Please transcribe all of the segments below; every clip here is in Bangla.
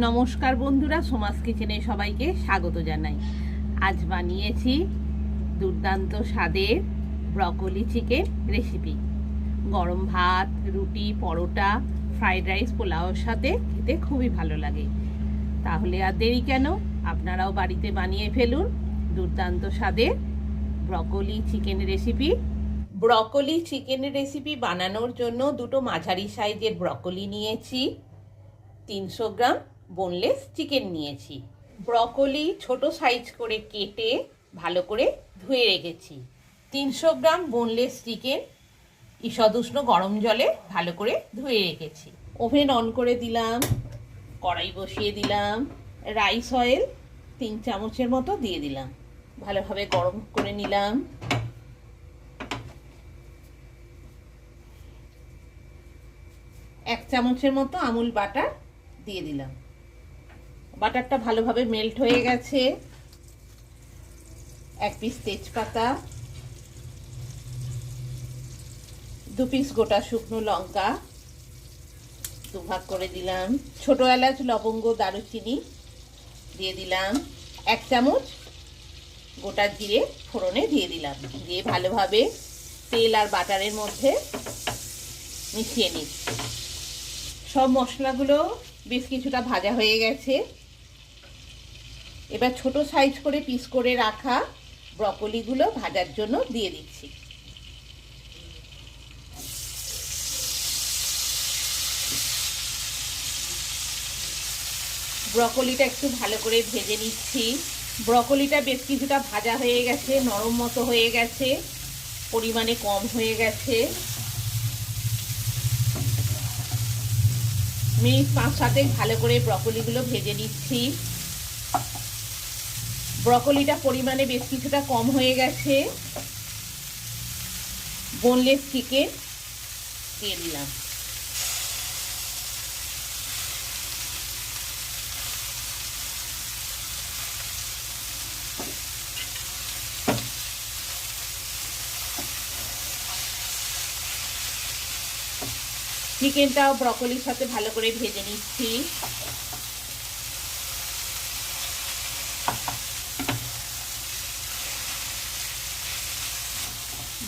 নমস্কার বন্ধুরা, সোমাস কিচেনে সবাইকে স্বাগত জানাই। আজ বানিয়েছি দুর্দান্ত স্বাদের ব্রকলি চিকেন রেসিপি। গরম ভাত, রুটি, পরোটা, ফ্রাইড রাইস, পোলাওর সাথে খেতে খুবই ভালো লাগে। তাহলে আর দেরি কেন, আপনারাও বাড়িতে বানিয়ে ফেলুন দুর্দান্ত স্বাদের broccoli chicken recipe. Broccoli chicken recipe বানানোর জন্য দুটো মাঝারি সাইজের ব্রকলি নিয়েছি, 300 গ্রাম বোনলেস চিকেন নিয়েছি। ব্রকলি ছোট সাইজ করে কেটে ভালো করে ধুয়ে রেখেছি। 300 গ্রাম বোনলেস চিকেন ঈষদুষ্ণ গরম জলে ভালো করে ধুয়ে রেখেছি। ওভেন অন করে দিলাম, কড়াই বসিয়ে দিলাম, রাইস অয়েল 3 চামচের মতো দিয়ে দিলাম, ভালোভাবে গরম করে নিলাম। এক চামচের মতো আমুল বাটার দিয়ে দিলাম। বাটারটা ভালোভাবে মেল্ট হয়ে গেছে। 1 পিস তেজপাতা, 2 পিস গোটা শুকনো লঙ্কা 2 ভাগ করে দিলাম, ছোট এলাচ, লবঙ্গ, দারুচিনি দিয়ে দিলাম, 1 চামচ গোটা জিরে ফোড়নে দিয়ে দিলাম। দিয়ে ভালোভাবে তেল আর বাটারের মধ্যে মিশিয়ে নিচ্ছি। সব মশলাগুলো বেশ কিছুটা ভাজা হয়ে গেছে। এবার ছোট সাইজ করে পিস করে রাখা ব্রকলিগুলো ভাজার জন্য দিয়ে দিচ্ছি। ব্রকলিটা একটু ভালো করে ভেজে নিচ্ছি। ব্রকলিটা বেশ কিছুটা ভাজা হয়ে গেছে, নরম মতো হয়ে গেছে, পরিমাণে কম হয়ে গেছে। মিনিট 5-7 ভালো করে ব্রকলিগুলো ভেজে নিচ্ছি। ব্রকলিটা পরিমাণে বেশ কিছুটা কম হয়ে গেছে। বোনলেস চিকেন দিয়ে দিলাম। চিকেনটাও ব্রকলির সাথে ভালো করে ভেজে নিচ্ছি।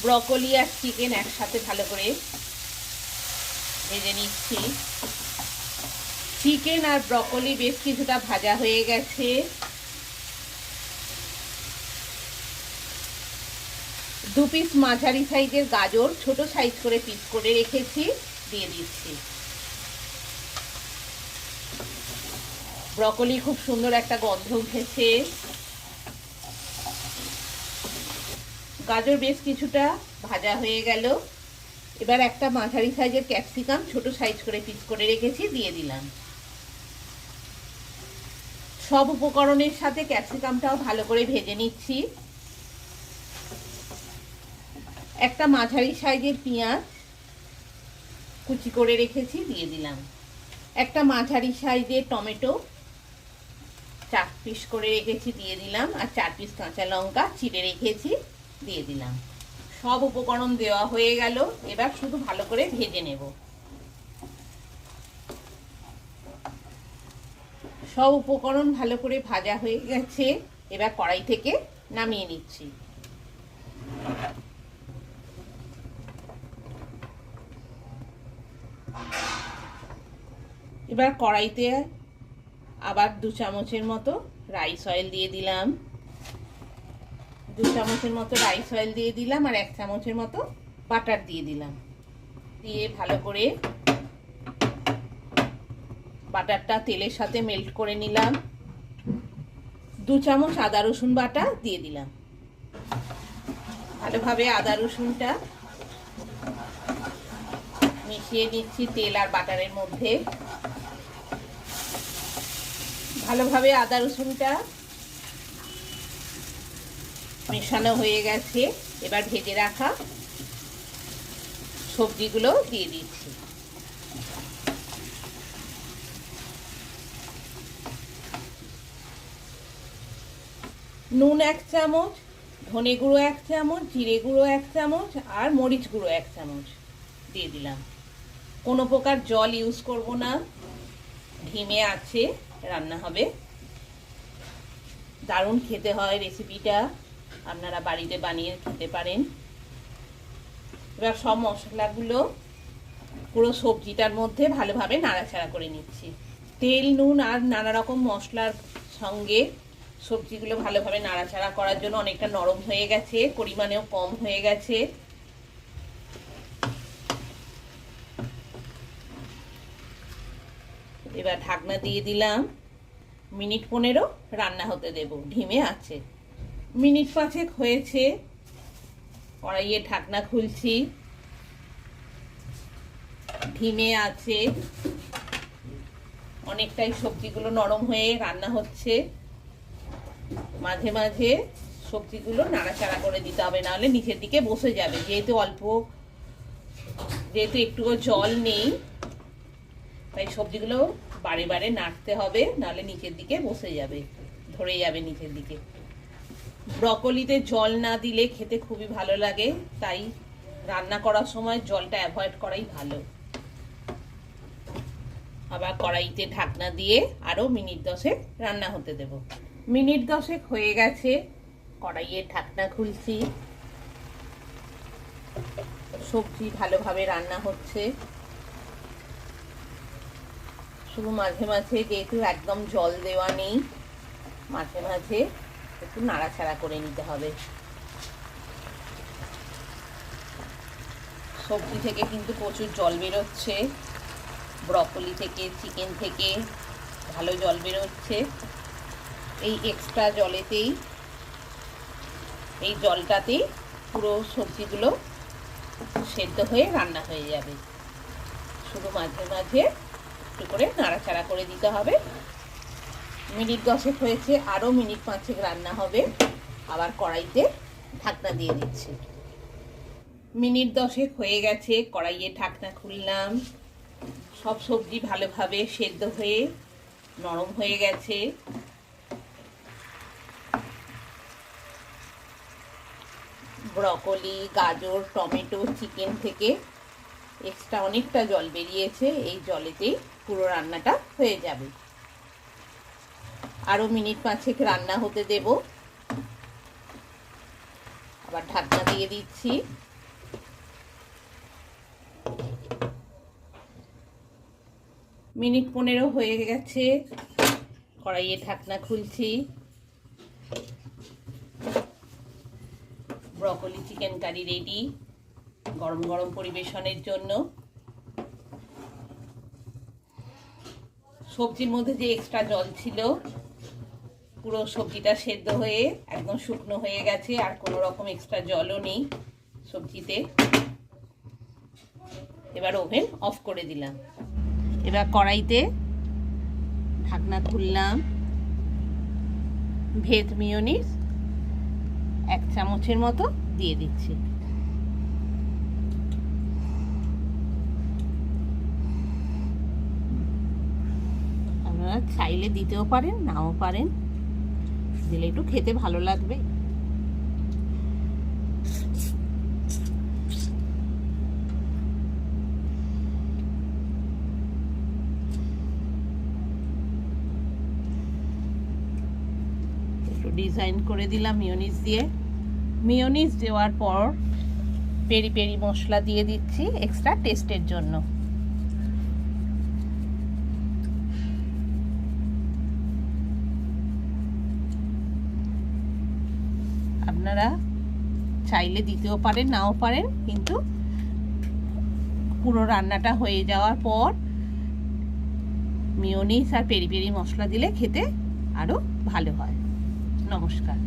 ব্রকলি আর চিকেন একসাথে ভালো করে ভেজে নিচ্ছি। চিকেন আর ব্রকলি বেশ কিছুটা ভাজা হয়ে গেছে। 2 পিস মাঝারি সাইজের গাজর ছোট সাইজ করে পিস করে রেখেছি, দিয়ে দিচ্ছি। ব্রকলি খুব সুন্দর একটা গন্ধ উঠেছে। গাজর বেশ কিছুটা ভাজা হয়ে গেল। এবার একটা মাঝারি সাইজের ক্যাপসিকাম ছোট সাইজ করে পিস করে রেখেছি, দিয়ে দিলাম। সব উপকরণের সাথে ক্যাপসিকামটাও ভালো করে ভেজে নিচ্ছি। একটা মাঝারি সাইজের পেঁয়াজ কুচি করে রেখেছি, দিয়ে দিলাম। একটা মাঝারি সাইজের টমেটো 4 পিস করে রেখেছি, দিয়ে দিলাম। আর 4 পিস কাঁচা লঙ্কা চিড়ে রেখেছি, দিয়ে দিলাম। সব উপকরণ দেওয়া হয়ে গেল। এবার শুধু ভালো করে ভেজে নেব। সব উপকরণ ভালো করে ভাজা হয়ে গেছে। এবার কড়াই থেকে নামিয়ে নিচ্ছি। এবার কড়াইতে আবার 2 চামচের মতো রাইস অয়েল দিয়ে দিলাম। 2 চামচের মতো রাইস অয়েল দিয়ে দিলাম আর 1 চামচের মতো বাটার দিয়ে দিলাম। দিয়ে ভালো করে বাটারটা তেলের সাথে মেল্ট করে নিলাম। 2 চামচ আদা রসুন বাটা দিয়ে দিলাম। ভালোভাবে আদা রসুনটা মিশিয়ে নিচ্ছি তেল আর বাটারের মধ্যে। ভালোভাবে আদা রসুনটা মেশানো হয়ে গেছে। এবার ভেজে রাখা সবজিগুলো দিয়ে দিচ্ছি। নুন 1 চামচ, ধনে গুঁড়ো 1 চামচ, জিরে গুঁড়ো 1 চামচ আর মরিচ গুঁড়ো 1 চামচ দিয়ে দিলাম। কোনো প্রকার জল ইউজ করব না, ধিমে আছে রান্না হবে। দারুণ খেতে হয় রেসিপিটা, আপনারা বাড়িতে বানিয়ে খেতে পারেন। এবার সব মশলাগুলো পুরো সবজিটার মধ্যে ভালোভাবে নাড়াচাড়া করে নিচ্ছি। তেল, নুন আর নানা রকম মশলার সঙ্গে সবজিগুলো ভালোভাবে নাড়াচাড়া করার জন্য অনেকটা নরম হয়ে গেছে, পরিমাণেও কম হয়ে গেছে। এবার ঢাকনা দিয়ে দিলাম, মিনিট 15 রান্না হতে দেব, ধিমে আছে। মিনিট 5 হয়েছে, কড়াইয়ের ঢাকনা খুলছি, ধিমে আছে। অনেকটাই সবজিগুলো নরম হয়ে রান্না হচ্ছে। মাঝে মাঝে সবজিগুলো নাড়াচাড়া করে দিতে হবে, নাহলে নিচের দিকে বসে যাবে। যেহেতু একটুও জল নেই, তাই সবজিগুলো বারে বারে নাড়তে হবে, নাহলে নিচের দিকে বসে যাবে, ধরে যাবে নিচের দিকে। ব্রকলিতে জল না দিলে খেতে খুবই ভালো লাগে, তাই রান্না করার সময় জলটা অ্যাভয়েড করাই ভালো। আবার কড়াইতে ঢাকনা দিয়ে আরো মিনিট 10 রান্না হতে দেব। মিনিট 10 হয়ে গেছে, কড়াইয়ের ঢাকনা খুলছি, সবজি ভালোভাবে রান্না হচ্ছে। শুধু মাঝে মাঝে, যেহেতু একদম জল দেওয়া নেই, মাঝে মাঝে একটু নাড়াচাড়া করে নিতে হবে। সবজি থেকে কিন্তু প্রচুর জল বেরোচ্ছে, ব্রকলি থেকে, চিকেন থেকে ভালো জল বেরোচ্ছে। এই এক্সট্রা জলেতেই, এই জলটাতেই পুরো সবজিগুলো সেদ্ধ হয়ে রান্না হয়ে যাবে। শুধু মাঝে মাঝে একটু করে নাড়াচাড়া করে দিতে হবে। মিনিট 10 হয়েছে, আরও মিনিট 5 রান্না হবে। আবার কড়াইতে ঢাকনা দিয়ে দিচ্ছি। মিনিট 10 হয়ে গেছে, কড়াইয়ে ঢাকনা খুললাম। সব সবজি ভালোভাবে সেদ্ধ হয়ে নরম হয়ে গেছে। ব্রকলি, গাজর, টমেটো, চিকেন থেকে এক্সট্রা অনেকটা জল বেরিয়েছে, এই জলেতেই পুরো রান্নাটা হয়ে যাবে। আরো মিনিট 5 রান্না হতে দেব। আবার ঢাকনা দিয়ে দিচ্ছি। মিনিট 15 হয়ে গেছে, কড়াইয়ে ঢাকনা খুলছি। ব্রকলি চিকেন কারি রেডি, গরম গরম পরিবেশনের জন্য। সবজির মধ্যে যে এক্সট্রা জল ছিল, পুরো সবজিটা সেদ্ধ হয়ে একদম শুকনো হয়ে গেছে, আর কোনো রকম এক্সট্রা জলও নেই সবজিতে। এবার ওভেন অফ করে দিলাম। এবার কড়াইতে ঢাকনা খুললাম। ভেজ মিয়োনিজ 1 চামচের মতো দিয়ে দিচ্ছি। আপনারা চাইলে দিতেও পারেন, নাও পারেন, দিলে একটু খেতে ভালো লাগবে। ডিজাইন করে দিলাম মিয়োনিজ দিয়ে। মিয়োনিজ দেওয়ার পর পেরি পেরি মশলা দিয়ে দিচ্ছি এক্সট্রা টেস্টের জন্য। আপনারা চাইলে দিতেও পারেন, নাও পারেন, কিন্তু পুরো রান্নাটা হয়ে যাওয়ার পর মিয়োনিজ আর পেরি পেরি মশলা দিলে খেতে আরো ভালো হয়। নমস্কার।